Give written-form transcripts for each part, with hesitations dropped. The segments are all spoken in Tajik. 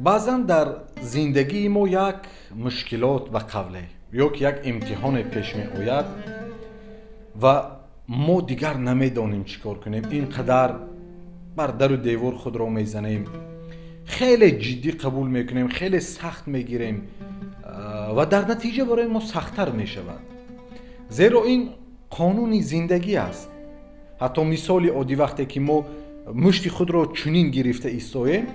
баъзан дар зиндагии мо як мушкилот ба қавле ё ки як имтиҳоне пеш меояд ва мо дигар намедонем чӣ кор кунем. ин қадар бар дару девор худро мезанем, хеле ҷиддӣ қабул мекунем, хеле сахт мегирем ва дар натиҷа барои мо сахттар мешавад. зеро ин қонуни зиндагӣ аст. ҳатто мисоли оддӣ вақте ки мо мушти худро чунин гирифта истоем,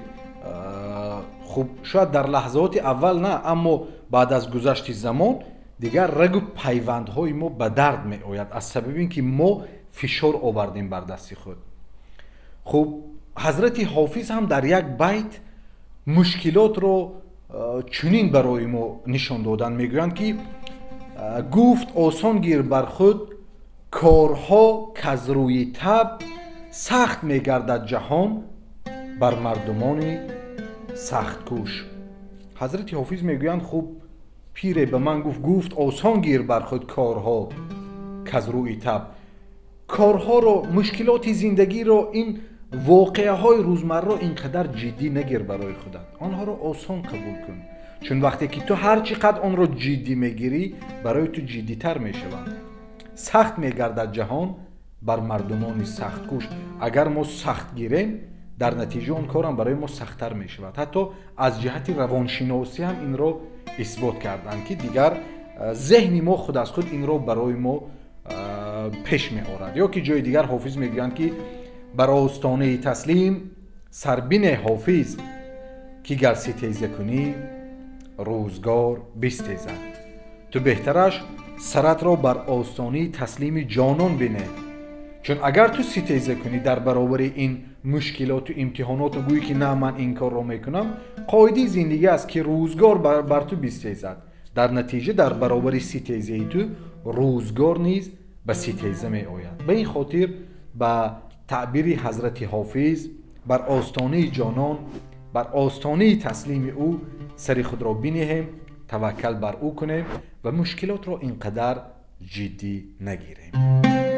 хуб шояд дар лаҳзаоти аввал на, аммо баъд аз гузашти замон дигар рагу пайвандҳои мо ба дард меояд аз сабаби ин ки мо фишор овардем бар дасти худ. хуб ҳазрати ҳофиз ҳам дар як байт мушкилотро чунин барои мо нишон доданд. мегӯянд ки гуфт осон гир бар худ корҳо каз рӯи таб, сахт мегардад ҷаҳон бар мардумони сахткӯш. ҳазрати ҳофиз мегӯянд хуб пире ба ман гуфт осон гир бар худ корҳо каз рӯи таб. корҳоро, мушкилоти зиндагиро, ин воқеаҳои рӯзмарраро ин қадар ҷиддӣ нагир барои худат, онҳоро осон қабул кун, чун вақте ки ту ҳар чӣ қадр онро ҷиддӣ мегирӣ барои ту ҷиддитар мешаванд. сахт мегардад ҷаҳон бар мардумони сахткӯш. агар мо сахт гирем, дар натиҷа он корам барои мо сахттар мешавад. ҳатто аз ҷиҳати равоншиносӣ ҳам инро исбот карданд ки дигар зеҳни мо худ аз худ инро барои мо пеш меорад. ё ки ҷои дигар ҳофиз мегӯянд ки бар остонаи таслим сар бине ҳофиз, ки гар ситеза кунӣ рӯзгор бистезад. ту беҳтараш саратро бар остонаи таслими ҷонон бине, чун агар ту ситеза кунӣ дар баробари ин мушкилоту имтиҳоноту гӯӣ ки на ман ин корро мекунам, қоидаи зиндагӣ аст ки рӯзгор бар ту бистезад. дар натиҷа дар баробари ситезаи ту рӯзгор низ ба ситеза меояд. ба ин хотир ба таъбири ҳазрати ҳофиз бар остонаи ҷонон, бар остонаи таслими ӯ сари худро бинеҳем, таваккал бар ӯ кунем ва мушкилотро ин қадар ҷиддӣ нагирем.